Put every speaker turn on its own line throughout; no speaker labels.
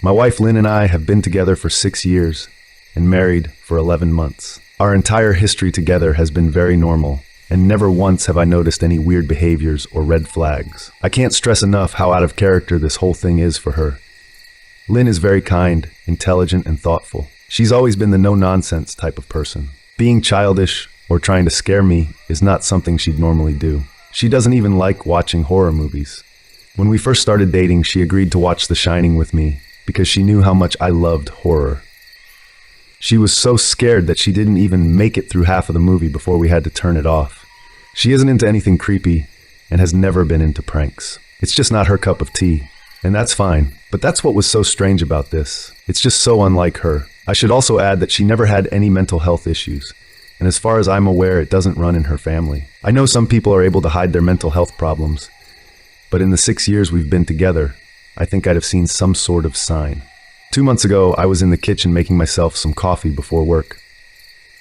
My wife Lynn and I have been together for 6 years and married for 11 months. Our entire history together has been very normal, and never once have I noticed any weird behaviors or red flags. I can't stress enough how out of character this whole thing is for her. Lynn is very kind, intelligent, and thoughtful. She's always been the no-nonsense type of person. Being childish or trying to scare me is not something she'd normally do. She doesn't even like watching horror movies. When we first started dating, she agreed to watch The Shining with me because she knew how much I loved horror. She was so scared that she didn't even make it through half of the movie before we had to turn it off. She isn't into anything creepy and has never been into pranks. It's just not her cup of tea, and that's fine. But that's what was so strange about this. It's just so unlike her. I should also add that she never had any mental health issues, and as far as I'm aware, it doesn't run in her family. I know some people are able to hide their mental health problems, but in the 6 years we've been together, I think I'd have seen some sort of sign. 2 months ago, I was in the kitchen making myself some coffee before work.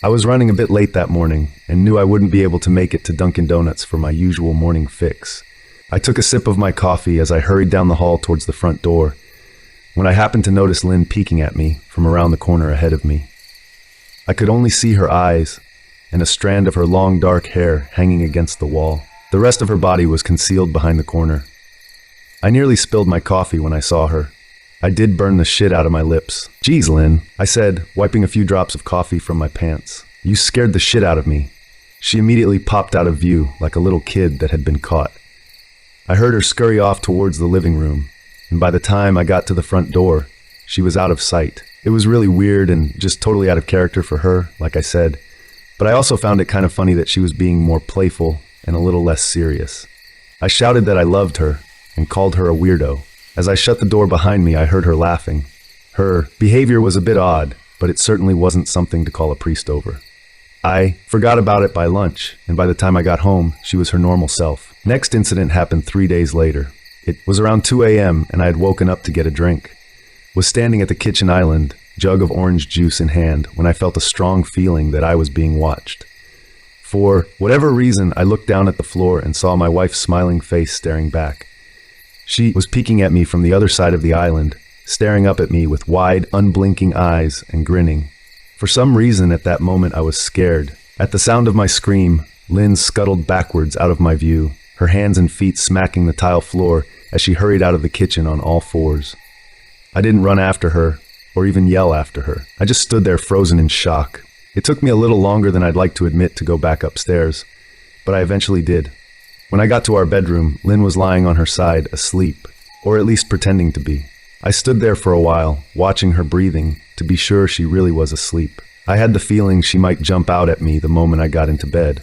I was running a bit late that morning and knew I wouldn't be able to make it to Dunkin' Donuts for my usual morning fix. I took a sip of my coffee as I hurried down the hall towards the front door, when I happened to notice Lynn peeking at me from around the corner ahead of me. I could only see her eyes and a strand of her long dark hair hanging against the wall. The rest of her body was concealed behind the corner. I nearly spilled my coffee when I saw her. I did burn the shit out of my lips. "Geez, Lynn," I said, wiping a few drops of coffee from my pants. "You scared the shit out of me." She immediately popped out of view like a little kid that had been caught. I heard her scurry off towards the living room, and by the time I got to the front door, she was out of sight. It was really weird and just totally out of character for her, like I said, but I also found it kind of funny that she was being more playful and a little less serious. I shouted that I loved her and called her a weirdo. As I shut the door behind me, I heard her laughing. Her behavior was a bit odd, but it certainly wasn't something to call a priest over. I forgot about it by lunch, and by the time I got home, she was her normal self. Next incident happened 3 days later. It was around 2 a.m., and I had woken up to get a drink. Was standing at the kitchen island, jug of orange juice in hand, when I felt a strong feeling that I was being watched. For whatever reason, I looked down at the floor and saw my wife's smiling face staring back. She was peeking at me from the other side of the island, staring up at me with wide, unblinking eyes and grinning. For some reason, at that moment, I was scared. At the sound of my scream, Lynn scuttled backwards out of my view, her hands and feet smacking the tile floor as she hurried out of the kitchen on all fours. I didn't run after her, or even yell after her. I just stood there frozen in shock. It took me a little longer than I'd like to admit to go back upstairs, but I eventually did. When I got to our bedroom, Lynn was lying on her side, asleep, or at least pretending to be. I stood there for a while, watching her breathing, to be sure she really was asleep. I had the feeling she might jump out at me the moment I got into bed.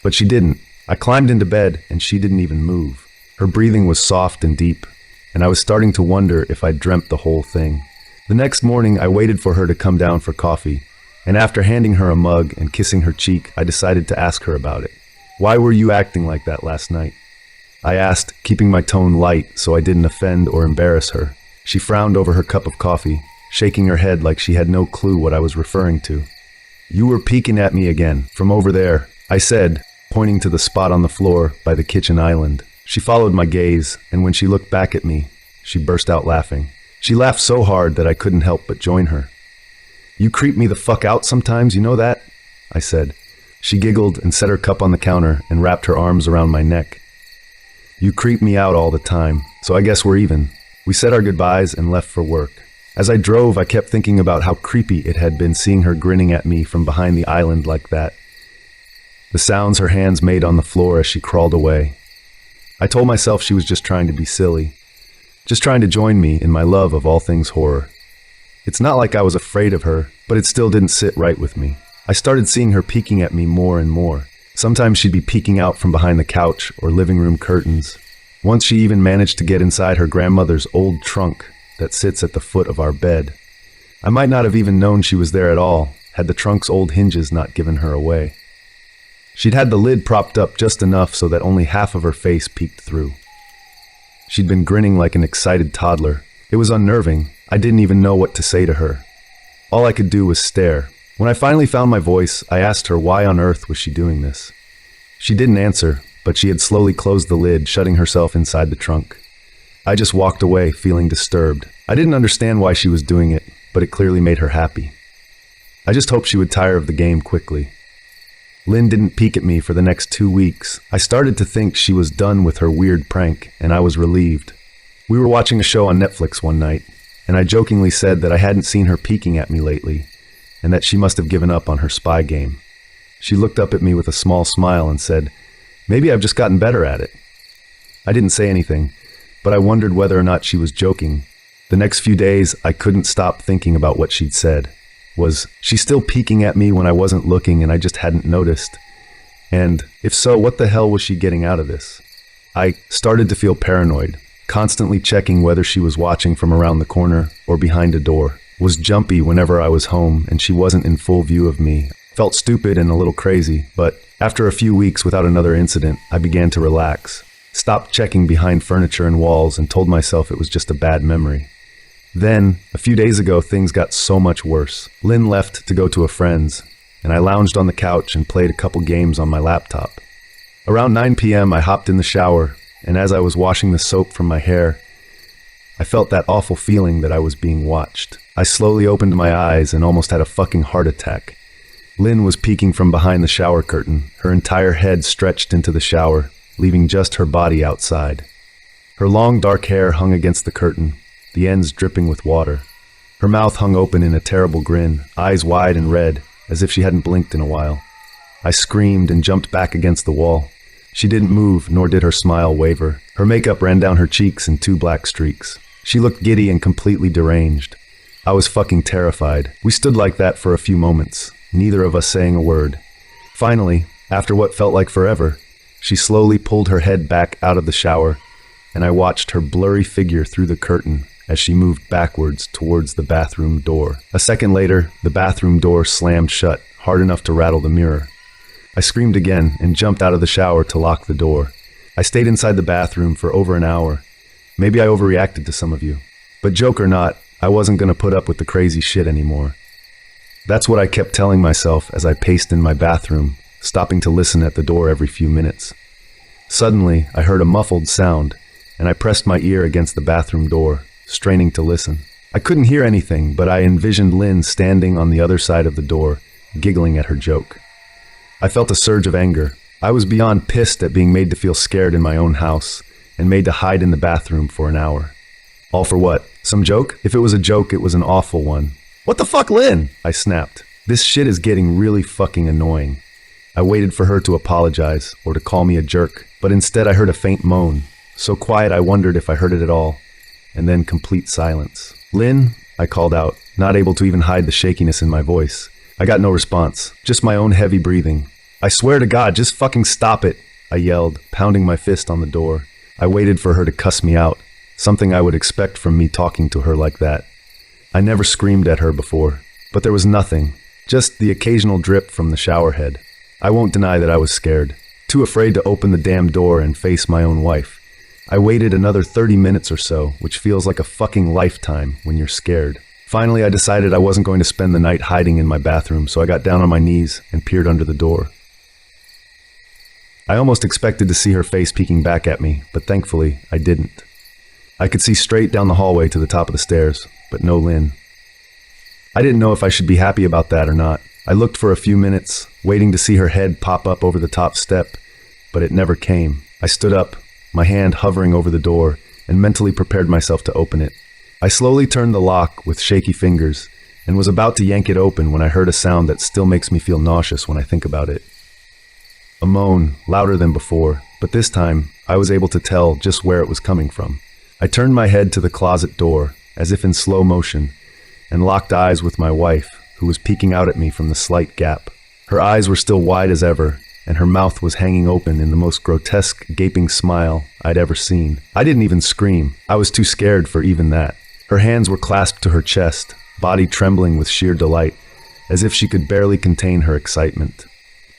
But she didn't. I climbed into bed, and she didn't even move. Her breathing was soft and deep, and I was starting to wonder if I'd dreamt the whole thing. The next morning, I waited for her to come down for coffee, and after handing her a mug and kissing her cheek, I decided to ask her about it. "Why were you acting like that last night?" I asked, keeping my tone light so I didn't offend or embarrass her. She frowned over her cup of coffee, shaking her head like she had no clue what I was referring to. "You were peeking at me again, from over there," I said, pointing to the spot on the floor by the kitchen island. She followed my gaze, and when she looked back at me, she burst out laughing. She laughed so hard that I couldn't help but join her. "You creep me the fuck out sometimes, you know that?" I said. She giggled and set her cup on the counter and wrapped her arms around my neck. "You creep me out all the time, so I guess we're even." We said our goodbyes and left for work. As I drove, I kept thinking about how creepy it had been seeing her grinning at me from behind the island like that. The sounds her hands made on the floor as she crawled away. I told myself she was just trying to be silly, just trying to join me in my love of all things horror. It's not like I was afraid of her, but it still didn't sit right with me. I started seeing her peeking at me more and more. Sometimes she'd be peeking out from behind the couch or living room curtains. Once she even managed to get inside her grandmother's old trunk that sits at the foot of our bed. I might not have even known she was there at all, had the trunk's old hinges not given her away. She'd had the lid propped up just enough so that only half of her face peeked through. She'd been grinning like an excited toddler. It was unnerving. I didn't even know what to say to her. All I could do was stare. When I finally found my voice, I asked her why on earth was she doing this. She didn't answer, but she had slowly closed the lid, shutting herself inside the trunk. I just walked away, feeling disturbed. I didn't understand why she was doing it, but it clearly made her happy. I just hoped she would tire of the game quickly. Lynn didn't peek at me for the next 2 weeks. I started to think she was done with her weird prank, and I was relieved. We were watching a show on Netflix one night, and I jokingly said that I hadn't seen her peeking at me lately, and that she must have given up on her spy game. She looked up at me with a small smile and said, "Maybe I've just gotten better at it." I didn't say anything, but I wondered whether or not she was joking. The next few days, I couldn't stop thinking about what she'd said. Was she still peeking at me when I wasn't looking and I just hadn't noticed? And if so, what the hell was she getting out of this? I started to feel paranoid, constantly checking whether she was watching from around the corner or behind a door. Was jumpy whenever I was home and she wasn't in full view of me. Felt stupid and a little crazy, but after a few weeks without another incident, I began to relax. Stopped checking behind furniture and walls and told myself it was just a bad memory. Then, a few days ago, things got so much worse. Lynn left to go to a friend's, and I lounged on the couch and played a couple games on my laptop. Around 9 p.m., I hopped in the shower, and as I was washing the soap from my hair, I felt that awful feeling that I was being watched. I slowly opened my eyes and almost had a fucking heart attack. Lynn was peeking from behind the shower curtain, her entire head stretched into the shower, leaving just her body outside. Her long dark hair hung against the curtain, the ends dripping with water. Her mouth hung open in a terrible grin, eyes wide and red, as if she hadn't blinked in a while. I screamed and jumped back against the wall. She didn't move, nor did her smile waver. Her makeup ran down her cheeks in 2 black streaks. She looked giddy and completely deranged. I was fucking terrified. We stood like that for a few moments, neither of us saying a word. Finally, after what felt like forever, she slowly pulled her head back out of the shower, and I watched her blurry figure through the curtain as she moved backwards towards the bathroom door. A second later, the bathroom door slammed shut, hard enough to rattle the mirror. I screamed again and jumped out of the shower to lock the door. I stayed inside the bathroom for over an hour. Maybe I overreacted to some of you. But joke or not, I wasn't going to put up with the crazy shit anymore. That's what I kept telling myself as I paced in my bathroom, stopping to listen at the door every few minutes. Suddenly, I heard a muffled sound, and I pressed my ear against the bathroom door, straining to listen. I couldn't hear anything, but I envisioned Lynn standing on the other side of the door, giggling at her joke. I felt a surge of anger. I was beyond pissed at being made to feel scared in my own house, and made to hide in the bathroom for an hour. All for what? Some joke? If it was a joke, it was an awful one. "What the fuck, Lynn?" I snapped. This shit is getting really fucking annoying. I waited for her to apologize, or to call me a jerk, but instead I heard a faint moan, so quiet I wondered if I heard it at all, and then complete silence. "Lynn," I called out, not able to even hide the shakiness in my voice. I got no response, just my own heavy breathing. "I swear to God, just fucking stop it," I yelled, pounding my fist on the door. I waited for her to cuss me out, something I would expect from me talking to her like that. I never screamed at her before, but there was nothing, just the occasional drip from the shower head. I won't deny that I was scared, too afraid to open the damn door and face my own wife. I waited another 30 minutes or so, which feels like a fucking lifetime when you're scared. Finally, I decided I wasn't going to spend the night hiding in my bathroom, so I got down on my knees and peered under the door. I almost expected to see her face peeking back at me, but thankfully, I didn't. I could see straight down the hallway to the top of the stairs, but no Lynn. I didn't know if I should be happy about that or not. I looked for a few minutes, waiting to see her head pop up over the top step, but it never came. I stood up, my hand hovering over the door, and mentally prepared myself to open it. I slowly turned the lock with shaky fingers, and was about to yank it open when I heard a sound that still makes me feel nauseous when I think about it. A moan, louder than before, but this time, I was able to tell just where it was coming from. I turned my head to the closet door, as if in slow motion, and locked eyes with my wife, who was peeking out at me from the slight gap. Her eyes were still wide as ever, and her mouth was hanging open in the most grotesque, gaping smile I'd ever seen. I didn't even scream. I was too scared for even that. Her hands were clasped to her chest, body trembling with sheer delight, as if she could barely contain her excitement.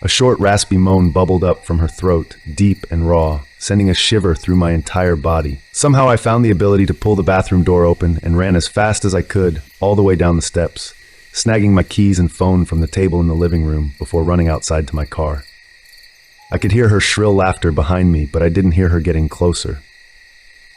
A short, raspy moan bubbled up from her throat, deep and raw, sending a shiver through my entire body. Somehow I found the ability to pull the bathroom door open and ran as fast as I could, all the way down the steps, snagging my keys and phone from the table in the living room before running outside to my car. I could hear her shrill laughter behind me, but I didn't hear her getting closer.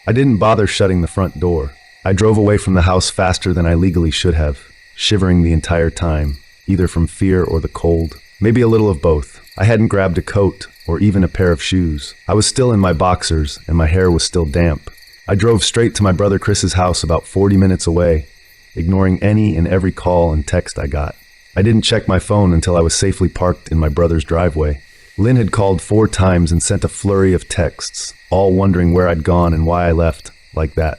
I didn't bother shutting the front door. I drove away from the house faster than I legally should have, shivering the entire time, either from fear or the cold. Maybe a little of both. I hadn't grabbed a coat or even a pair of shoes. I was still in my boxers and my hair was still damp. I drove straight to my brother Chris's house about 40 minutes away, ignoring any and every call and text I got. I didn't check my phone until I was safely parked in my brother's driveway. Lynn had called 4 times and sent a flurry of texts, all wondering where I'd gone and why I left, like that.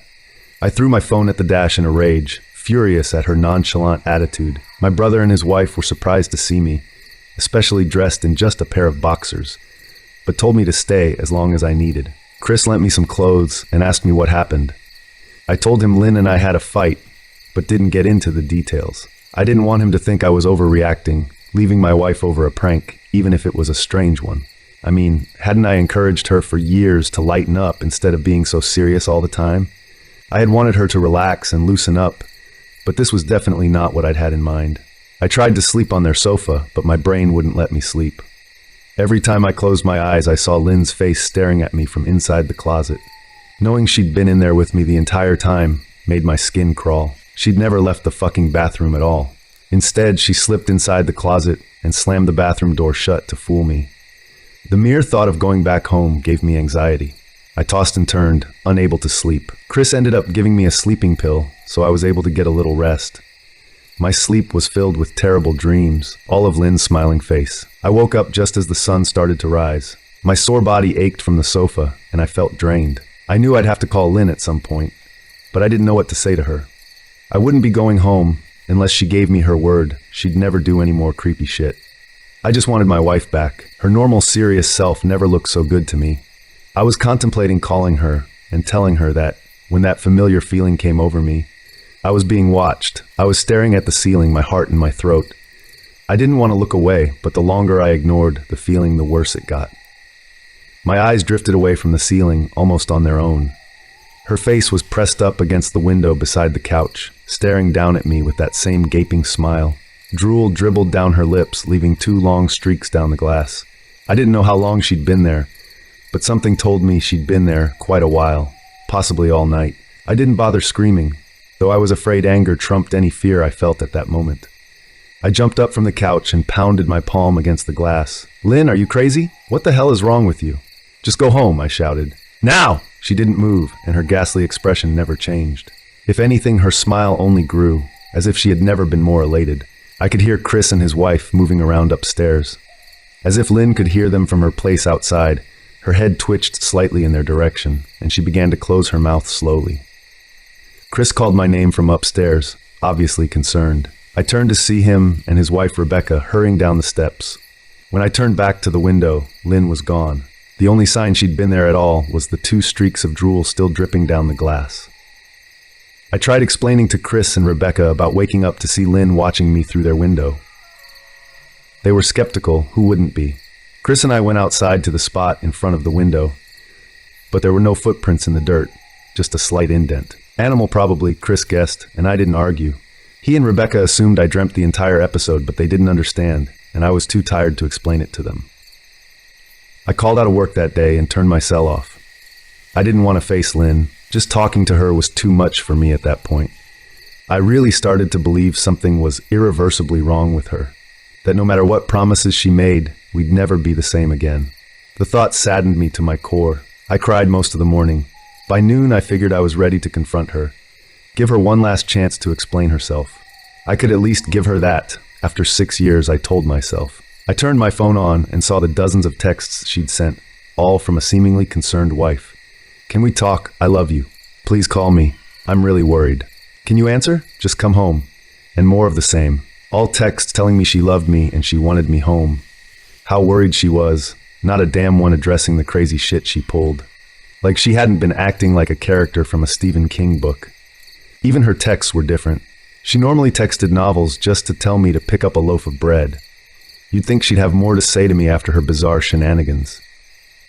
I threw my phone at the dash in a rage, furious at her nonchalant attitude. My brother and his wife were surprised to see me, especially dressed in just a pair of boxers, but told me to stay as long as I needed. Chris lent me some clothes and asked me what happened. I told him Lynn and I had a fight, but didn't get into the details. I didn't want him to think I was overreacting, leaving my wife over a prank, even if it was a strange one. I mean, hadn't I encouraged her for years to lighten up instead of being so serious all the time? I had wanted her to relax and loosen up, but this was definitely not what I'd had in mind. I tried to sleep on their sofa, but my brain wouldn't let me sleep. Every time I closed my eyes, I saw Lynn's face staring at me from inside the closet. Knowing she'd been in there with me the entire time made my skin crawl. She'd never left the fucking bathroom at all. Instead, she slipped inside the closet and slammed the bathroom door shut to fool me. The mere thought of going back home gave me anxiety. I tossed and turned, unable to sleep. Chris ended up giving me a sleeping pill, so I was able to get a little rest. My sleep was filled with terrible dreams, all of Lynn's smiling face. I woke up just as the sun started to rise. My sore body ached from the sofa, and I felt drained. I knew I'd have to call Lynn at some point, but I didn't know what to say to her. I wouldn't be going home unless she gave me her word she'd never do any more creepy shit. I just wanted my wife back. Her normal, serious self never looked so good to me. I was contemplating calling her and telling her that, when that familiar feeling came over me, I was being watched. I was staring at the ceiling, my heart in my throat. I didn't want to look away, but the longer I ignored the feeling, the worse it got. My eyes drifted away from the ceiling, almost on their own. Her face was pressed up against the window beside the couch, staring down at me with that same gaping smile. Drool dribbled down her lips, leaving 2 long streaks down the glass. I didn't know how long she'd been there, but something told me she'd been there quite a while, possibly all night. I didn't bother screaming, though I was afraid anger trumped any fear I felt at that moment. I jumped up from the couch and pounded my palm against the glass. "Lynn, are you crazy? What the hell is wrong with you? Just go home," I shouted. "Now!" She didn't move, and her ghastly expression never changed. If anything, her smile only grew, as if she had never been more elated. I could hear Chris and his wife moving around upstairs. As if Lynn could hear them from her place outside, her head twitched slightly in their direction, and she began to close her mouth slowly. Chris called my name from upstairs, obviously concerned. I turned to see him and his wife Rebecca hurrying down the steps. When I turned back to the window, Lynn was gone. The only sign she'd been there at all was the 2 streaks of drool still dripping down the glass. I tried explaining to Chris and Rebecca about waking up to see Lynn watching me through their window. They were skeptical, who wouldn't be? Chris and I went outside to the spot in front of the window, but there were no footprints in the dirt, just a slight indent. Animal probably, Chris guessed, and I didn't argue. He and Rebecca assumed I dreamt the entire episode, but they didn't understand, and I was too tired to explain it to them. I called out of work that day and turned my cell off. I didn't want to face Lynn. Just talking to her was too much for me at that point. I really started to believe something was irreversibly wrong with her, that no matter what promises she made, we'd never be the same again. The thought saddened me to my core. I cried most of the morning. By noon, I figured I was ready to confront her, give her one last chance to explain herself. I could at least give her that, after 6 years, I told myself. I turned my phone on and saw the dozens of texts she'd sent, all from a seemingly concerned wife. "Can we talk? I love you. Please call me. I'm really worried. Can you answer? Just come home." And more of the same. All texts telling me she loved me and she wanted me home. How worried she was. Not a damn one addressing the crazy shit she pulled. Like she hadn't been acting like a character from a Stephen King book. Even her texts were different. She normally texted novels just to tell me to pick up a loaf of bread. You'd think she'd have more to say to me after her bizarre shenanigans.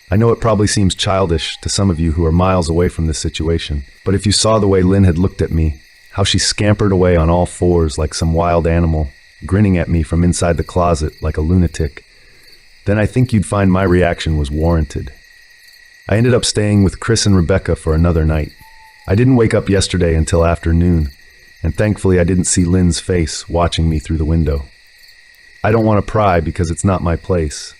I know it probably seems childish to some of you who are miles away from this situation, but if you saw the way Lynn had looked at me, how she scampered away on all 4s like some wild animal, grinning at me from inside the closet like a lunatic, then I think you'd find my reaction was warranted. I ended up staying with Chris and Rebecca for another night. I didn't wake up yesterday until afternoon, and thankfully I didn't see Lynn's face watching me through the window. I don't want to pry because it's not my place.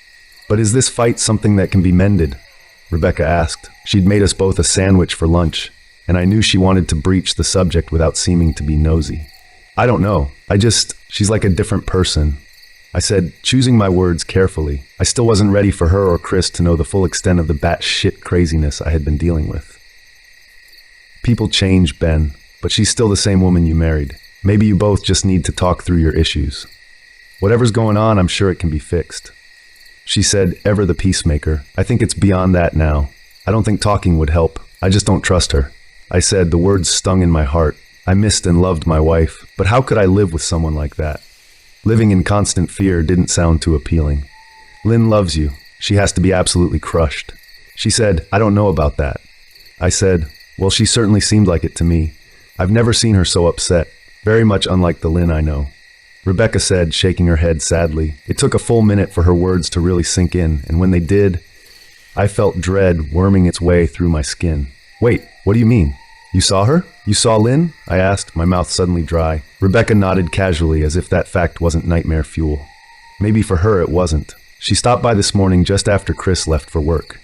But is this fight something that can be mended? Rebecca asked. She'd made us both a sandwich for lunch, and I knew she wanted to breach the subject without seeming to be nosy. I don't know. She's like a different person. I said, choosing my words carefully. I still wasn't ready for her or Chris to know the full extent of the batshit craziness I had been dealing with. People change, Ben, but she's still the same woman you married. Maybe you both just need to talk through your issues. Whatever's going on, I'm sure it can be fixed. She said, ever the peacemaker. I think it's beyond that now. I don't think talking would help. I just don't trust her. I said, the words stung in my heart. I missed and loved my wife, but how could I live with someone like that? Living in constant fear didn't sound too appealing. Lynn loves you. She has to be absolutely crushed. She said, I don't know about that. I said, well, she certainly seemed like it to me. I've never seen her so upset, very much unlike the Lynn I know. Rebecca said, shaking her head sadly. It took a full minute for her words to really sink in, and when they did, I felt dread worming its way through my skin. Wait, what do you mean? You saw her? You saw Lynn? I asked, my mouth suddenly dry. Rebecca nodded casually as if that fact wasn't nightmare fuel. Maybe for her it wasn't. She stopped by this morning just after Chris left for work.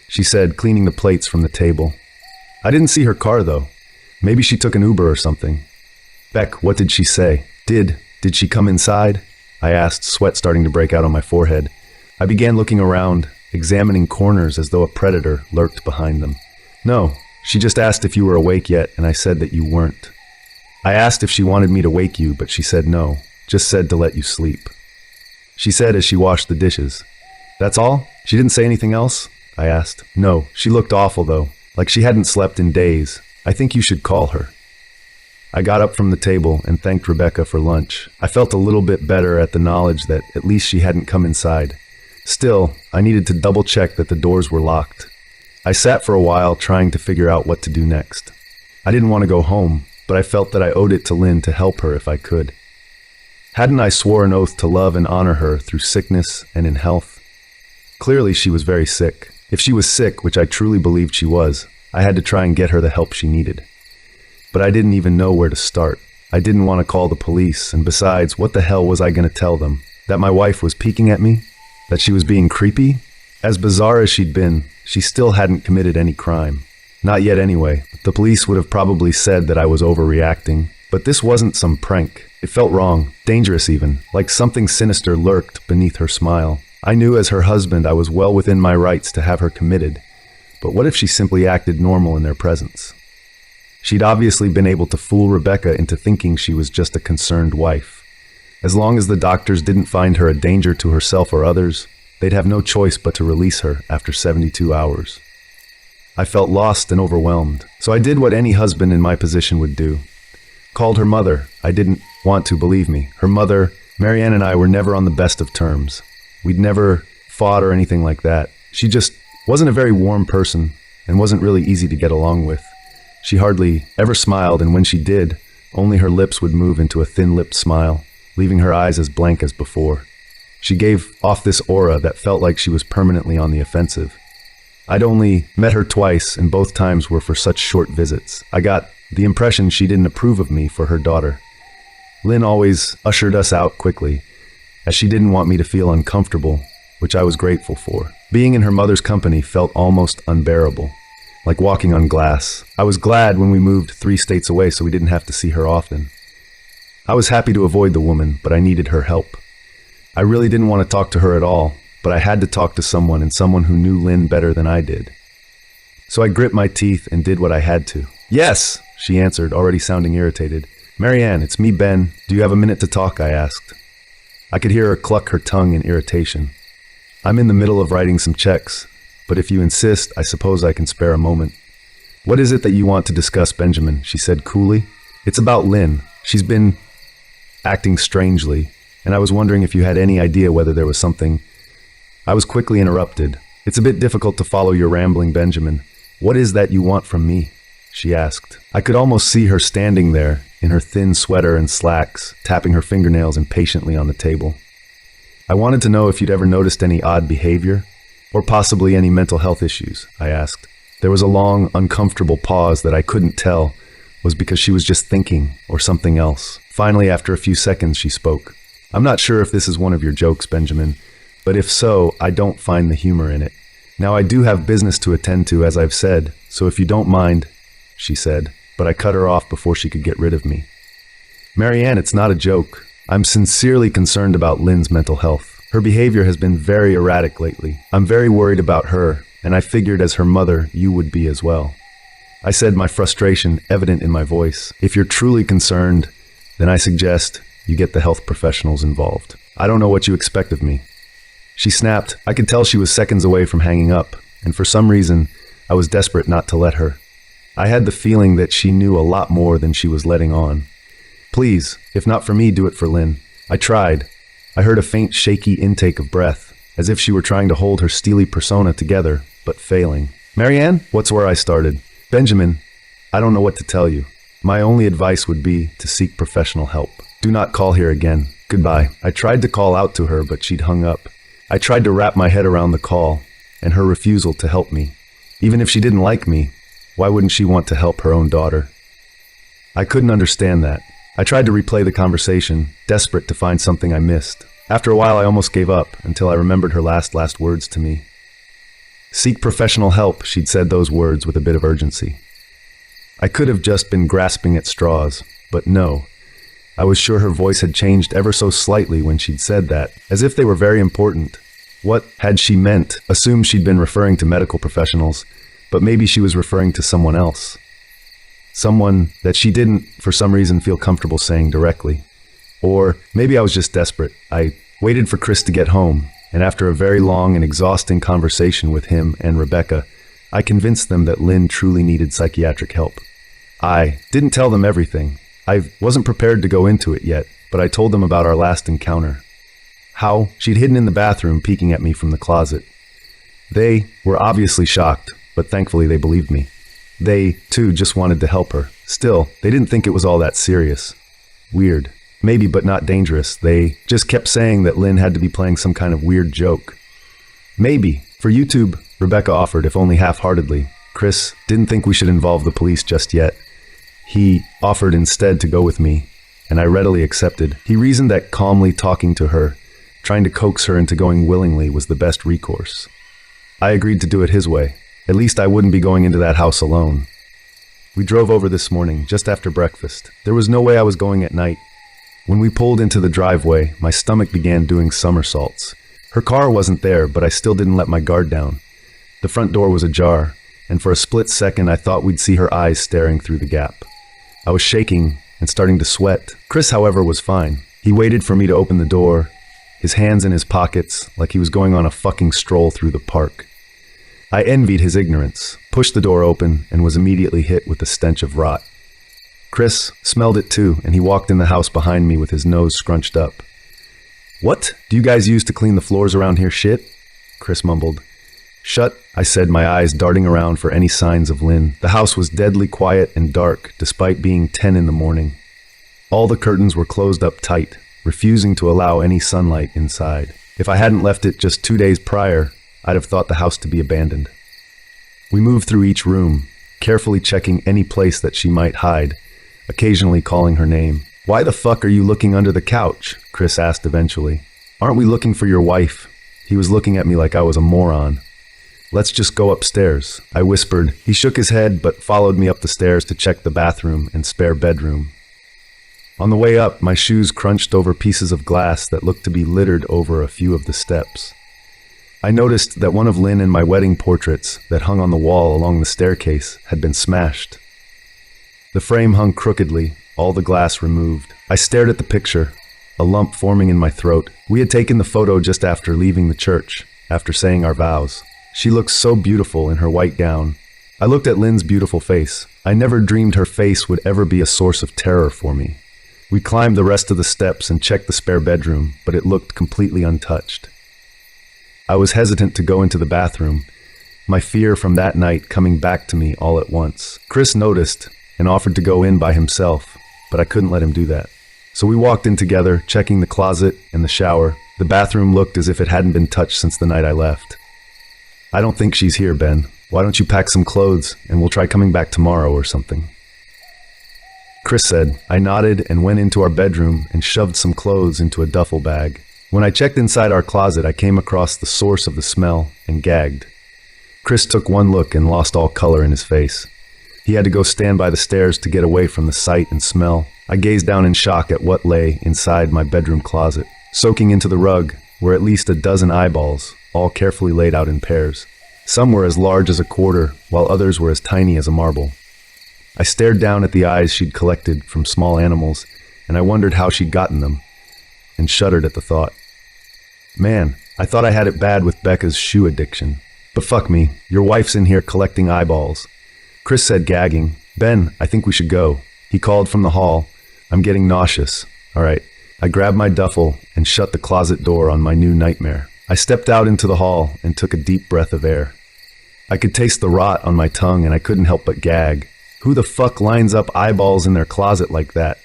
She said, cleaning the plates from the table. I didn't see her car, though. Maybe she took an Uber or something. Beck, what did she say? Did she come inside? I asked, sweat starting to break out on my forehead. I began looking around, examining corners as though a predator lurked behind them. No, she just asked if you were awake yet, and I said that you weren't. I asked if she wanted me to wake you, but she said no, just said to let you sleep. She said as she washed the dishes. That's all? She didn't say anything else? I asked. No, she looked awful though, like she hadn't slept in days. I think you should call her. I got up from the table and thanked Rebecca for lunch. I felt a little bit better at the knowledge that at least she hadn't come inside. Still, I needed to double check that the doors were locked. I sat for a while trying to figure out what to do next. I didn't want to go home, but I felt that I owed it to Lynn to help her if I could. Hadn't I swore an oath to love and honor her through sickness and in health? Clearly she was very sick. If she was sick, which I truly believed she was, I had to try and get her the help she needed. But I didn't even know where to start. I didn't want to call the police, and besides, what the hell was I going to tell them? That my wife was peeking at me? That she was being creepy? As bizarre as she'd been, she still hadn't committed any crime. Not yet anyway. The police would have probably said that I was overreacting. But this wasn't some prank. It felt wrong, dangerous even, like something sinister lurked beneath her smile. I knew as her husband I was well within my rights to have her committed. But what if she simply acted normal in their presence? She'd obviously been able to fool Rebecca into thinking she was just a concerned wife. As long as the doctors didn't find her a danger to herself or others, they'd have no choice but to release her after 72 hours. I felt lost and overwhelmed, so I did what any husband in my position would do. Called her mother. I didn't want to, believe me. Her mother, Marianne, and I were never on the best of terms. We'd never fought or anything like that. She just wasn't a very warm person and wasn't really easy to get along with. She hardly ever smiled, and when she did, only her lips would move into a thin-lipped smile, leaving her eyes as blank as before. She gave off this aura that felt like she was permanently on the offensive. I'd only met her twice, and both times were for such short visits. I got the impression she didn't approve of me for her daughter. Lynn always ushered us out quickly, as she didn't want me to feel uncomfortable, which I was grateful for. Being in her mother's company felt almost unbearable, like walking on glass. I was glad when we moved 3 states away so we didn't have to see her often. I was happy to avoid the woman, but I needed her help. I really didn't want to talk to her at all, but I had to talk to someone, and someone who knew Lynn better than I did. So I grit my teeth and did what I had to. Yes, she answered, already sounding irritated. Marianne, it's me, Ben. Do you have a minute to talk? I asked. I could hear her cluck her tongue in irritation. I'm in the middle of writing some checks, but if you insist, I suppose I can spare a moment. What is it that you want to discuss, Benjamin? She said coolly. It's about Lynn. She's been acting strangely, and I was wondering if you had any idea whether there was something. I was quickly interrupted. It's a bit difficult to follow your rambling, Benjamin. What is that you want from me? She asked. I could almost see her standing there, in her thin sweater and slacks, tapping her fingernails impatiently on the table. I wanted to know if you'd ever noticed any odd behavior, or possibly any mental health issues, I asked. There was a long, uncomfortable pause that I couldn't tell was because she was just thinking or something else. Finally, after a few seconds, she spoke. "I'm not sure if this is one of your jokes, Benjamin, but if so, I don't find the humor in it. Now, I do have business to attend to, as I've said, so if you don't mind," she said, but I cut her off before she could get rid of me. "Marianne, it's not a joke. I'm sincerely concerned about Lynn's mental health. Her behavior has been very erratic lately. I'm very worried about her, and I figured as her mother, you would be as well." I said, my frustration evident in my voice. "If you're truly concerned, then I suggest you get the health professionals involved. I don't know what you expect of me." She snapped. I could tell she was seconds away from hanging up, and for some reason, I was desperate not to let her. I had the feeling that she knew a lot more than she was letting on. "Please, if not for me, do it for Lynn." I tried. I heard a faint, shaky intake of breath, as if she were trying to hold her steely persona together, but failing. "Marianne?" What's where I started. "Benjamin, I don't know what to tell you. My only advice would be to seek professional help. Do not call here again. Goodbye." I tried to call out to her, but she'd hung up. I tried to wrap my head around the call and her refusal to help me. Even if she didn't like me, why wouldn't she want to help her own daughter? I couldn't understand that. I tried to replay the conversation, desperate to find something I missed. After a while, I almost gave up until I remembered her last words to me. "Seek professional help," she'd said those words with a bit of urgency. I could have just been grasping at straws, but no. I was sure her voice had changed ever so slightly when she'd said that, as if they were very important. What had she meant? Assumed she'd been referring to medical professionals, but maybe she was referring to someone else. Someone that she didn't, for some reason, feel comfortable saying directly. Or maybe I was just desperate. I waited for Chris to get home, and after a very long and exhausting conversation with him and Rebecca, I convinced them that Lynn truly needed psychiatric help. I didn't tell them everything. I wasn't prepared to go into it yet, but I told them about our last encounter. How she'd hidden in the bathroom peeking at me from the closet. They were obviously shocked, but thankfully they believed me. They, too, just wanted to help her. Still, they didn't think it was all that serious. Weird. Maybe, but not dangerous. They just kept saying that Lynn had to be playing some kind of weird joke. Maybe. For YouTube, Rebecca offered, if only half-heartedly. Chris didn't think we should involve the police just yet. He offered instead to go with me, and I readily accepted. He reasoned that calmly talking to her, trying to coax her into going willingly, was the best recourse. I agreed to do it his way. At least I wouldn't be going into that house alone. We drove over this morning, just after breakfast. There was no way I was going at night. When we pulled into the driveway, my stomach began doing somersaults. Her car wasn't there, but I still didn't let my guard down. The front door was ajar, and for a split second I thought we'd see her eyes staring through the gap. I was shaking and starting to sweat. Chris, however, was fine. He waited for me to open the door, his hands in his pockets, like he was going on a fucking stroll through the park. I envied his ignorance, pushed the door open, and was immediately hit with the stench of rot. Chris smelled it too, and he walked in the house behind me with his nose scrunched up. "What do you guys use to clean the floors around here, shit?" Chris mumbled. "Shut," I said, my eyes darting around for any signs of Lynn. The house was deadly quiet and dark, despite being 10 in the morning. All the curtains were closed up tight, refusing to allow any sunlight inside. If I hadn't left it just 2 days prior, I'd have thought the house to be abandoned. We moved through each room, carefully checking any place that she might hide, occasionally calling her name. "Why the fuck are you looking under the couch?" Chris asked eventually. "Aren't we looking for your wife?" He was looking at me like I was a moron. "Let's just go upstairs," I whispered. He shook his head, but followed me up the stairs to check the bathroom and spare bedroom. On the way up, my shoes crunched over pieces of glass that looked to be littered over a few of the steps. I noticed that one of Lynn and my wedding portraits that hung on the wall along the staircase had been smashed. The frame hung crookedly, all the glass removed. I stared at the picture, a lump forming in my throat. We had taken the photo just after leaving the church, after saying our vows. She looked so beautiful in her white gown. I looked at Lynn's beautiful face. I never dreamed her face would ever be a source of terror for me. We climbed the rest of the steps and checked the spare bedroom, but it looked completely untouched. I was hesitant to go into the bathroom, my fear from that night coming back to me all at once. Chris noticed and offered to go in by himself, but I couldn't let him do that. So we walked in together, checking the closet and the shower. The bathroom looked as if it hadn't been touched since the night I left. "I don't think she's here, Ben," Why don't you pack some clothes and we'll try coming back tomorrow or something? Chris said. I nodded and went into our bedroom and shoved some clothes into a duffel bag. When I checked inside our closet, I came across the source of the smell and gagged. Chris took one look and lost all color in his face. He had to go stand by the stairs to get away from the sight and smell. I gazed down in shock at what lay inside my bedroom closet. Soaking into the rug were at least a dozen eyeballs, all carefully laid out in pairs. Some were as large as a quarter, while others were as tiny as a marble. I stared down at the eyes she'd collected from small animals, and I wondered how she'd gotten them, and shuddered at the thought. Man, I thought I had it bad with Becca's shoe addiction. But fuck me, your wife's in here collecting eyeballs. Chris said, gagging. Ben, I think we should go. He called from the hall. I'm getting nauseous. All right. I grabbed my duffel and shut the closet door on my new nightmare. I stepped out into the hall and took a deep breath of air. I could taste the rot on my tongue and I couldn't help but gag. Who the fuck lines up eyeballs in their closet like that?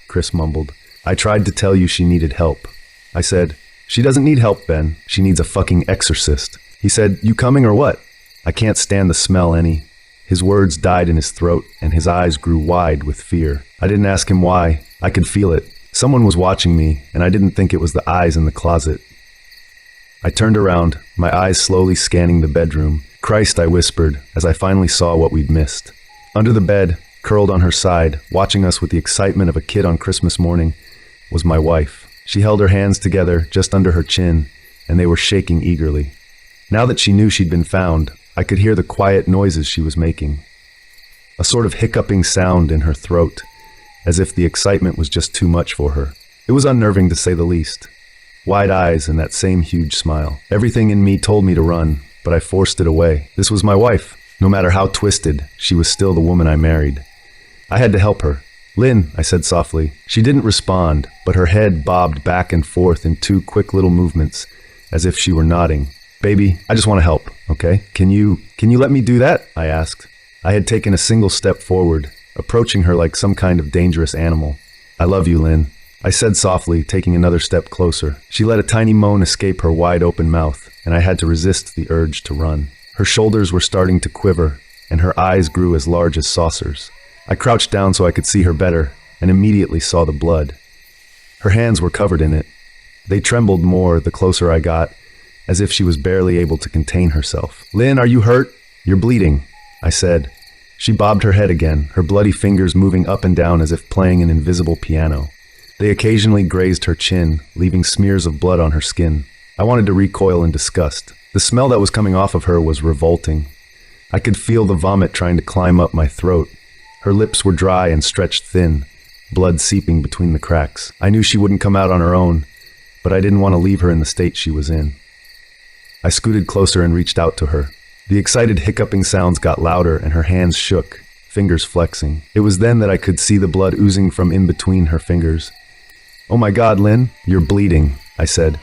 Chris mumbled. I tried to tell you she needed help. I said, she doesn't need help, Ben. She needs a fucking exorcist. He said, you coming or what? I can't stand the smell any. His words died in his throat and his eyes grew wide with fear. I didn't ask him why. I could feel it. Someone was watching me and I didn't think it was the eyes in the closet. I turned around, my eyes slowly scanning the bedroom. Christ, I whispered as I finally saw what we'd missed. Under the bed, curled on her side, watching us with the excitement of a kid on Christmas morning, was my wife. She held her hands together just under her chin and they were shaking eagerly. Now that she knew she'd been found, I could hear the quiet noises she was making. A sort of hiccuping sound in her throat, as if the excitement was just too much for her. It was unnerving to say the least. Wide eyes and that same huge smile. Everything in me told me to run, but I forced it away. This was my wife. No matter how twisted, she was still the woman I married. I had to help her. Lynn, I said softly. She didn't respond, but her head bobbed back and forth in two quick little movements, as if she were nodding. Baby, I just want to help, okay? Can you let me do that? I asked. I had taken a single step forward, approaching her like some kind of dangerous animal. I love you, Lynn, I said softly, taking another step closer. She let a tiny moan escape her wide open mouth, and I had to resist the urge to run. Her shoulders were starting to quiver, and her eyes grew as large as saucers. I crouched down so I could see her better, and immediately saw the blood. Her hands were covered in it. They trembled more the closer I got, as if she was barely able to contain herself. Lynn, are you hurt? You're bleeding, I said. She bobbed her head again, her bloody fingers moving up and down as if playing an invisible piano. They occasionally grazed her chin, leaving smears of blood on her skin. I wanted to recoil in disgust. The smell that was coming off of her was revolting. I could feel the vomit trying to climb up my throat. Her lips were dry and stretched thin, blood seeping between the cracks. I knew she wouldn't come out on her own, but I didn't want to leave her in the state she was in. I scooted closer and reached out to her. The excited hiccuping sounds got louder and her hands shook, fingers flexing. It was then that I could see the blood oozing from in between her fingers. Oh my God, Lynn, you're bleeding, I said.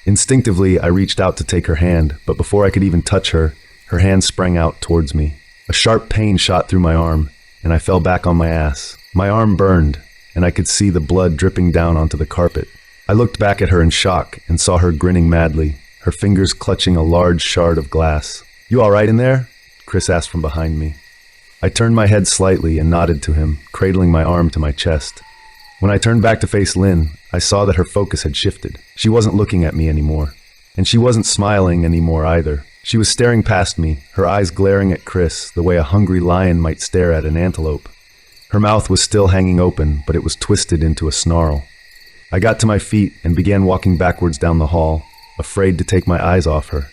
Instinctively, I reached out to take her hand, but before I could even touch her, her hand sprang out towards me. A sharp pain shot through my arm, and I fell back on my ass. My arm burned, and I could see the blood dripping down onto the carpet. I looked back at her in shock and saw her grinning madly, her fingers clutching a large shard of glass. You all right in there? Chris asked from behind me. I turned my head slightly and nodded to him, cradling my arm to my chest. When I turned back to face Lynn, I saw that her focus had shifted. She wasn't looking at me anymore, and she wasn't smiling anymore either. She was staring past me, her eyes glaring at Chris the way a hungry lion might stare at an antelope. Her mouth was still hanging open, but it was twisted into a snarl. I got to my feet and began walking backwards down the hall, afraid to take my eyes off her.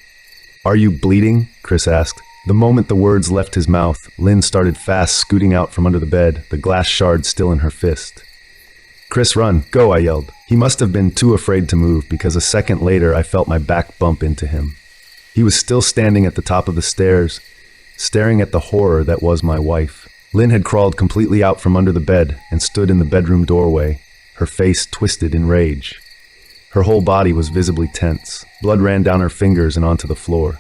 Are you bleeding? Chris asked. The moment the words left his mouth, Lynn started fast scooting out from under the bed, the glass shard still in her fist. Chris, run, go, I yelled. He must have been too afraid to move because a second later I felt my back bump into him. He was still standing at the top of the stairs, staring at the horror that was my wife. Lynn had crawled completely out from under the bed and stood in the bedroom doorway, her face twisted in rage. Her whole body was visibly tense. Blood ran down her fingers and onto the floor.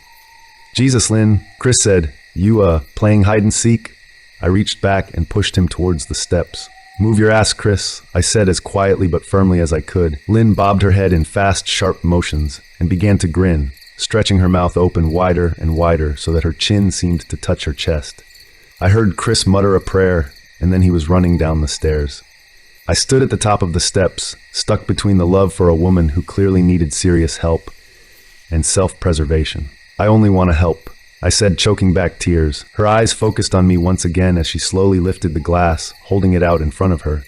Jesus, Lynn, Chris said, you, playing hide and seek? I reached back and pushed him towards the steps. Move your ass, Chris, I said as quietly but firmly as I could. Lynn bobbed her head in fast, sharp motions and began to grin, stretching her mouth open wider and wider so that her chin seemed to touch her chest. I heard Chris mutter a prayer, and then he was running down the stairs. I stood at the top of the steps, stuck between the love for a woman who clearly needed serious help and self-preservation. "I only want to help," I said, choking back tears. Her eyes focused on me once again as she slowly lifted the glass, holding it out in front of her.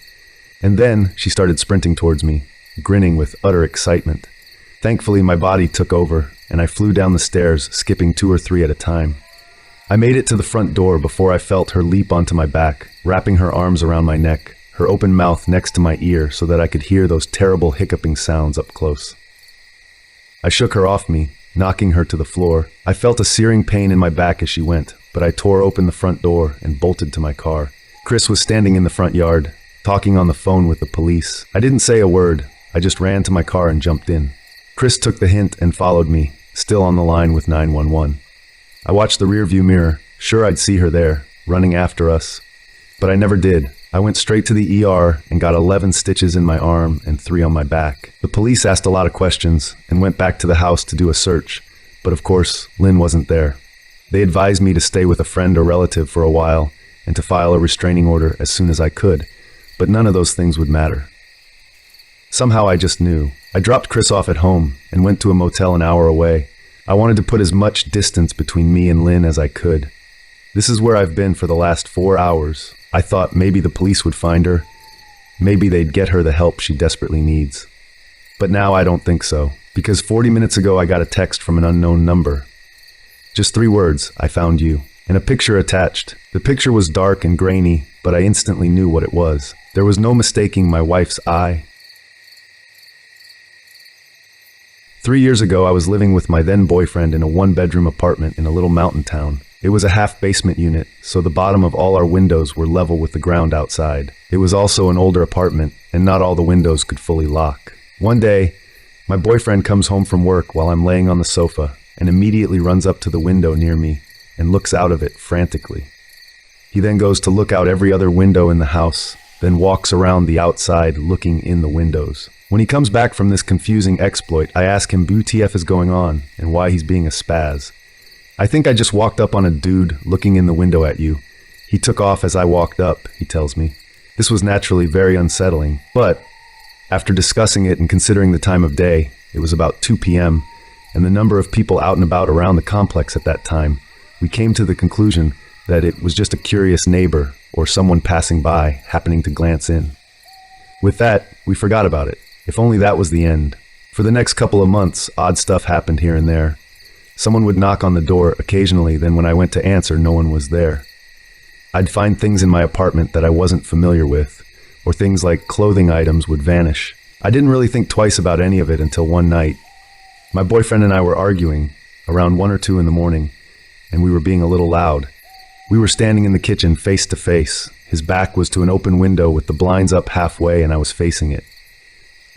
And then she started sprinting towards me, grinning with utter excitement. Thankfully, my body took over, and I flew down the stairs, skipping 2 or 3 at a time. I made it to the front door before I felt her leap onto my back, wrapping her arms around my neck, her open mouth next to my ear so that I could hear those terrible hiccuping sounds up close. I shook her off me, knocking her to the floor. I felt a searing pain in my back as she went, but I tore open the front door and bolted to my car. Chris was standing in the front yard, talking on the phone with the police. I didn't say a word. I just ran to my car and jumped in. Chris took the hint and followed me, still on the line with 911. I watched the rearview mirror, sure I'd see her there, running after us. But I never did. I went straight to the ER and got 11 stitches in my arm and 3 on my back. The police asked a lot of questions and went back to the house to do a search, but of course, Lynn wasn't there. They advised me to stay with a friend or relative for a while and to file a restraining order as soon as I could, but none of those things would matter. Somehow I just knew. I dropped Chris off at home and went to a motel an hour away. I wanted to put as much distance between me and Lynn as I could. This is where I've been for the last 4 hours. I thought maybe the police would find her. Maybe they'd get her the help she desperately needs. But now I don't think so, because 40 minutes ago I got a text from an unknown number. Just 3 words, "I found you," and a picture attached. The picture was dark and grainy, but I instantly knew what it was. There was no mistaking my wife's eye. 3 years ago, I was living with my then boyfriend in a 1-bedroom apartment in a little mountain town. It was a half-basement unit, so the bottom of all our windows were level with the ground outside. It was also an older apartment, and not all the windows could fully lock. One day, my boyfriend comes home from work while I'm laying on the sofa and immediately runs up to the window near me and looks out of it frantically. He then goes to look out every other window in the house, then walks around the outside looking in the windows. When he comes back from this confusing exploit, I ask him WTF is going on and why he's being a spaz. "I think I just walked up on a dude looking in the window at you. He took off as I walked up," he tells me. This was naturally very unsettling, but after discussing it and considering the time of day, it was about 2 p.m., and the number of people out and about around the complex at that time, we came to the conclusion that it was just a curious neighbor or someone passing by happening to glance in. With that, we forgot about it. If only that was the end. For the next couple of months, odd stuff happened here and there. Someone would knock on the door occasionally, then when I went to answer, no one was there. I'd find things in my apartment that I wasn't familiar with, or things like clothing items would vanish. I didn't really think twice about any of it until one night. My boyfriend and I were arguing, around 1 or 2 in the morning, and we were being a little loud. We were standing in the kitchen face to face. His back was to an open window with the blinds up halfway, and I was facing it.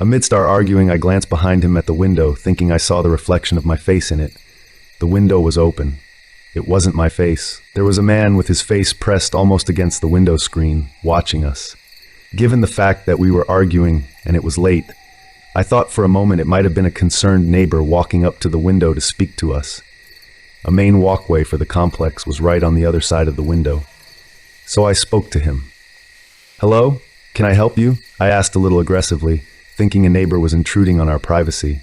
Amidst our arguing, I glanced behind him at the window, thinking I saw the reflection of my face in it. The window was open. It wasn't my face. There was a man with his face pressed almost against the window screen, watching us. Given the fact that we were arguing and it was late, I thought for a moment it might have been a concerned neighbor walking up to the window to speak to us. A main walkway for the complex was right on the other side of the window. So I spoke to him. "Hello? Can I help you?" I asked a little aggressively, thinking a neighbor was intruding on our privacy.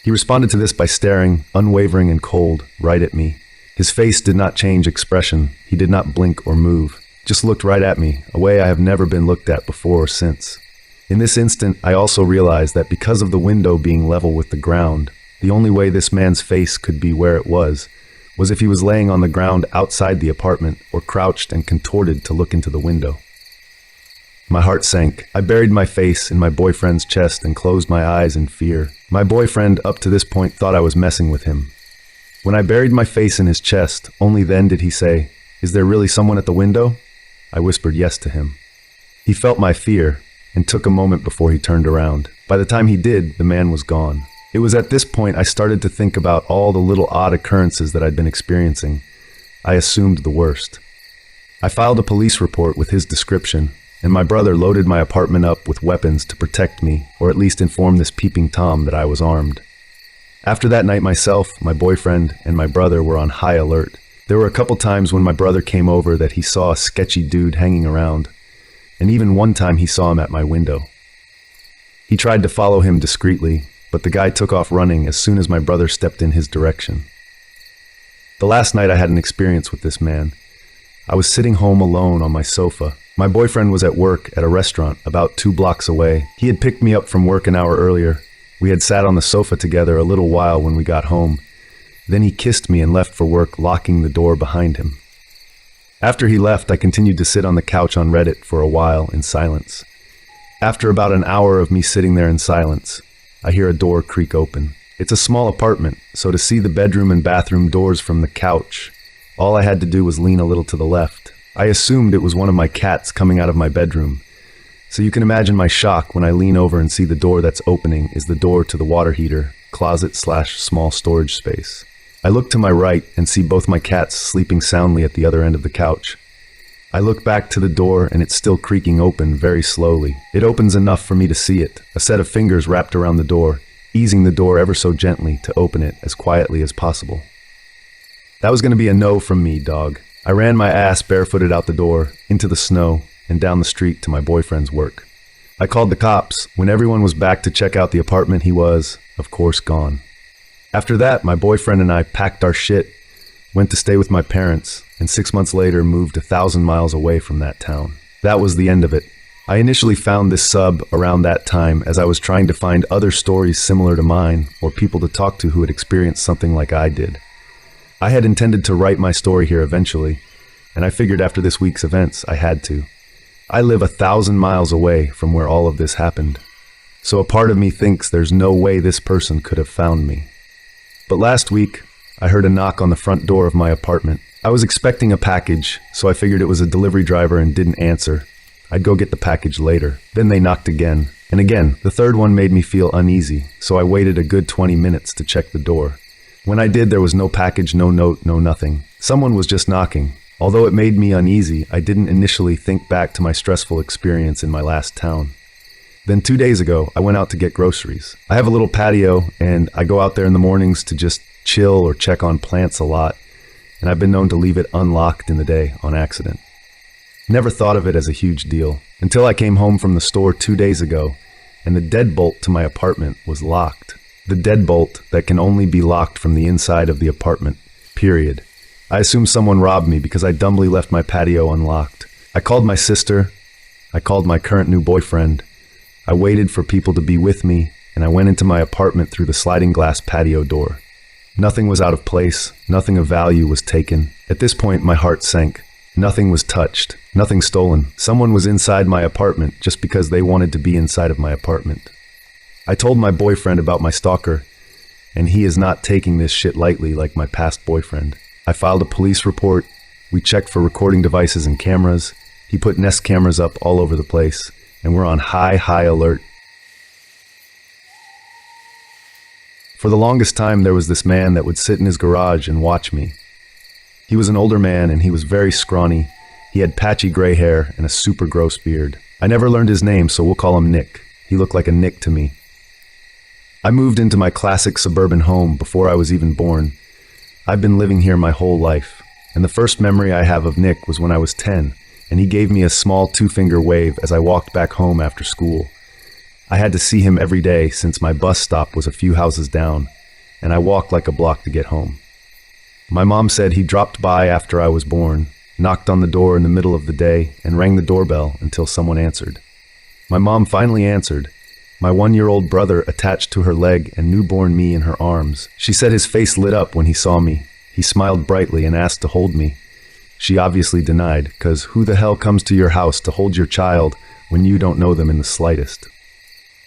He responded to this by staring, unwavering and cold, right at me. His face did not change expression. He did not blink or move. Just looked right at me, a way I have never been looked at before or since. In this instant, I also realized that because of the window being level with the ground, the only way this man's face could be where it was if he was laying on the ground outside the apartment or crouched and contorted to look into the window. My heart sank. I buried my face in my boyfriend's chest and closed my eyes in fear. My boyfriend, up to this point, thought I was messing with him. When I buried my face in his chest, only then did he say, "Is there really someone at the window?" I whispered yes to him. He felt my fear and took a moment before he turned around. By the time he did, the man was gone. It was at this point I started to think about all the little odd occurrences that I'd been experiencing. I assumed the worst. I filed a police report with his description, and my brother loaded my apartment up with weapons to protect me, or at least inform this peeping Tom that I was armed. After that night, myself, my boyfriend, and my brother were on high alert. There were a couple times when my brother came over that he saw a sketchy dude hanging around, and even one time he saw him at my window. He tried to follow him discreetly, but the guy took off running as soon as my brother stepped in his direction. The last night I had an experience with this man. I was sitting home alone on my sofa. My boyfriend was at work at a restaurant about 2 blocks away. He had picked me up from work an hour earlier. We had sat on the sofa together a little while when we got home. Then he kissed me and left for work, locking the door behind him. After he left, I continued to sit on the couch on Reddit for a while in silence. After about an hour of me sitting there in silence, I hear a door creak open. It's a small apartment, so to see the bedroom and bathroom doors from the couch, all I had to do was lean a little to the left. I assumed it was one of my cats coming out of my bedroom. So you can imagine my shock when I lean over and see the door that's opening is the door to the water heater, closet/small storage space. I look to my right and see both my cats sleeping soundly at the other end of the couch. I look back to the door and it's still creaking open very slowly. It opens enough for me to see it, a set of fingers wrapped around the door, easing the door ever so gently to open it as quietly as possible. That was going to be a no from me, dog. I ran my ass barefooted out the door, into the snow, and down the street to my boyfriend's work. I called the cops. When everyone was back to check out the apartment, he was, of course, gone. After that, my boyfriend and I packed our shit, went to stay with my parents, and 6 months later moved 1,000 miles away from that town. That was the end of it. I initially found this sub around that time as I was trying to find other stories similar to mine or people to talk to who had experienced something like I did. I had intended to write my story here eventually, and I figured after this week's events I had to. I live 1,000 miles away from where all of this happened, so a part of me thinks there's no way this person could have found me. But last week, I heard a knock on the front door of my apartment. I was expecting a package, so I figured it was a delivery driver and didn't answer. I'd go get the package later. Then they knocked again, and again. The third one made me feel uneasy, so I waited a good 20 minutes to check the door. When I did, there was no package, no note, no nothing. Someone was just knocking. Although it made me uneasy, I didn't initially think back to my stressful experience in my last town. Then 2 days ago, I went out to get groceries. I have a little patio, and I go out there in the mornings to just chill or check on plants a lot, and I've been known to leave it unlocked in the day on accident. Never thought of it as a huge deal, until I came home from the store 2 days ago, and the deadbolt to my apartment was locked. The deadbolt that can only be locked from the inside of the apartment, period. I assumed someone robbed me because I dumbly left my patio unlocked. I called my sister. I called my current new boyfriend. I waited for people to be with me, and I went into my apartment through the sliding glass patio door. Nothing was out of place. Nothing of value was taken. At this point, my heart sank. Nothing was touched. Nothing stolen. Someone was inside my apartment just because they wanted to be inside of my apartment. I told my boyfriend about my stalker, and he is not taking this shit lightly like my past boyfriend. I filed a police report. We checked for recording devices and cameras. He put Nest cameras up all over the place, and we're on high alert. For the longest time, there was this man that would sit in his garage and watch me. He was an older man, and he was very scrawny. He had patchy gray hair and a super gross beard. I never learned his name, so we'll call him Nick. He looked like a Nick to me. I moved into my classic suburban home before I was even born. I've been living here my whole life, and the first memory I have of Nick was when I was 10, and he gave me a small 2-finger wave as I walked back home after school. I had to see him every day since my bus stop was a few houses down, and I walked like a block to get home. My mom said he dropped by after I was born, knocked on the door in the middle of the day, and rang the doorbell until someone answered. My mom finally answered. My 1-year-old brother attached to her leg and newborn me in her arms. She said his face lit up when he saw me. He smiled brightly and asked to hold me. She obviously denied, 'cause who the hell comes to your house to hold your child when you don't know them in the slightest?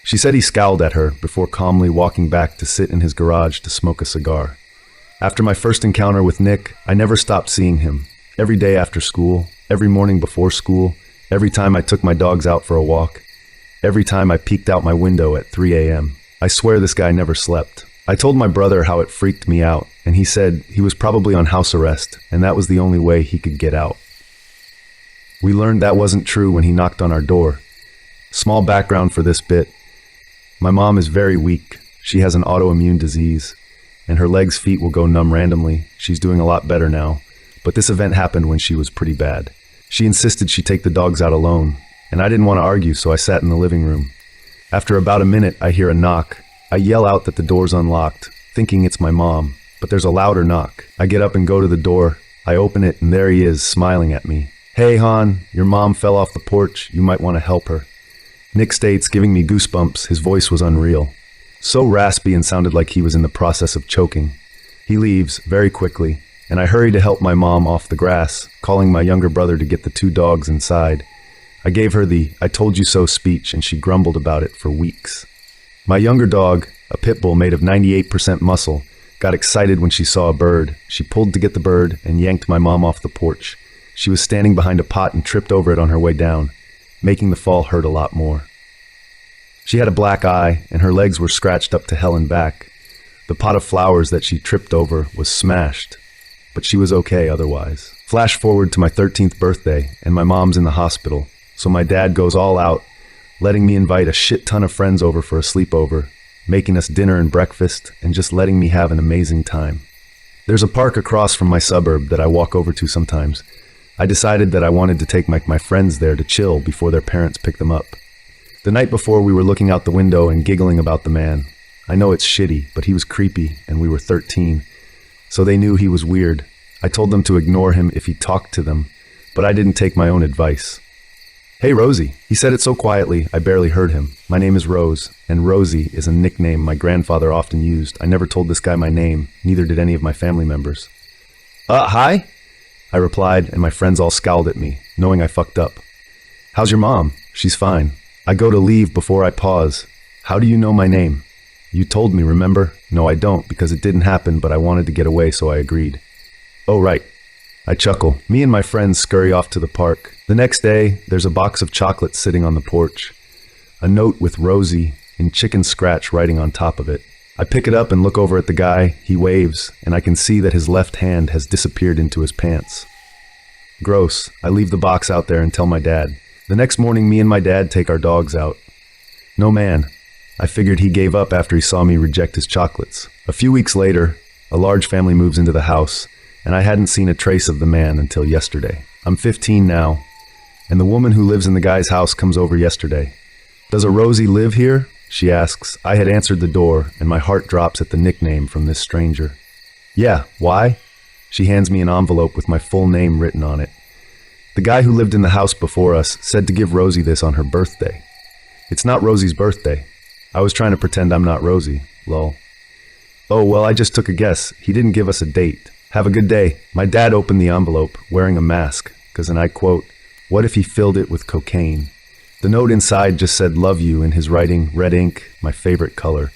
She said he scowled at her before calmly walking back to sit in his garage to smoke a cigar. After my first encounter with Nick, I never stopped seeing him. Every day after school, every morning before school, every time I took my dogs out for a walk, every time I peeked out my window at 3 a.m. I swear this guy never slept. I told my brother how it freaked me out, and he said he was probably on house arrest, and that was the only way he could get out. We learned that wasn't true when he knocked on our door. Small background for this bit. My mom is very weak. She has an autoimmune disease, and her legs, feet will go numb randomly. She's doing a lot better now, but this event happened when she was pretty bad. She insisted she take the dogs out alone, and I didn't want to argue, so I sat in the living room. After about a minute, I hear a knock. I yell out that the door's unlocked, thinking it's my mom, but there's a louder knock. I get up and go to the door. I open it, and there he is, smiling at me. "Hey, Han, your mom fell off the porch. You might want to help her." Nick states, giving me goosebumps. His voice was unreal. So raspy and sounded like he was in the process of choking. He leaves very quickly, and I hurry to help my mom off the grass, calling my younger brother to get the 2 dogs inside. I gave her the "I told you so" speech, and she grumbled about it for weeks. My younger dog, a pit bull made of 98% muscle, got excited when she saw a bird. She pulled to get the bird and yanked my mom off the porch. She was standing behind a pot and tripped over it on her way down, making the fall hurt a lot more. She had a black eye, and her legs were scratched up to hell and back. The pot of flowers that she tripped over was smashed, but she was okay otherwise. Flash forward to my 13th birthday, and my mom's in the hospital, so my dad goes all out, letting me invite a shit ton of friends over for a sleepover, making us dinner and breakfast, and just letting me have an amazing time. There's a park across from my suburb that I walk over to sometimes. I decided that I wanted to take my friends there to chill before their parents pick them up. The night before, we were looking out the window and giggling about the man. I know it's shitty, but he was creepy, and we were 13, so they knew he was weird. I told them to ignore him if he talked to them, but I didn't take my own advice. "Hey, Rosie," he said it so quietly I barely heard him. My name is Rose, and Rosie is a nickname my grandfather often used. I never told this guy my name, neither did any of my family members. Hi?" I replied, and my friends all scowled at me, knowing I fucked up. "How's your mom?" "She's fine." I go to leave before I pause. "How do you know my name?" "You told me, remember?" "No, I don't, because it didn't happen, but I wanted to get away, so I agreed." "Oh, right." I chuckle. Me and my friends scurry off to the park. The next day, there's a box of chocolates sitting on the porch. A note with Rosie in chicken scratch writing on top of it. I pick it up and look over at the guy. He waves, and I can see that his left hand has disappeared into his pants. Gross. I leave the box out there and tell my dad. The next morning, me and my dad take our dogs out. No man. I figured he gave up after he saw me reject his chocolates. A few weeks later, a large family moves into the house, and I hadn't seen a trace of the man until yesterday. I'm 15 now, and the woman who lives in the guy's house comes over yesterday. "Does a Rosie live here?" she asks. I had answered the door, and my heart drops at the nickname from this stranger. "Yeah, why?" She hands me an envelope with my full name written on it. The guy who lived in the house before us said to give Rosie this on her birthday. It's not Rosie's birthday. I was trying to pretend I'm not Rosie, lol. "Oh, well, I just took a guess. He didn't give us a date. Have a good day." My dad opened the envelope, wearing a mask, because, and I quote, "What if he filled it with cocaine?" The note inside just said "love you" in his writing, red ink, my favorite color.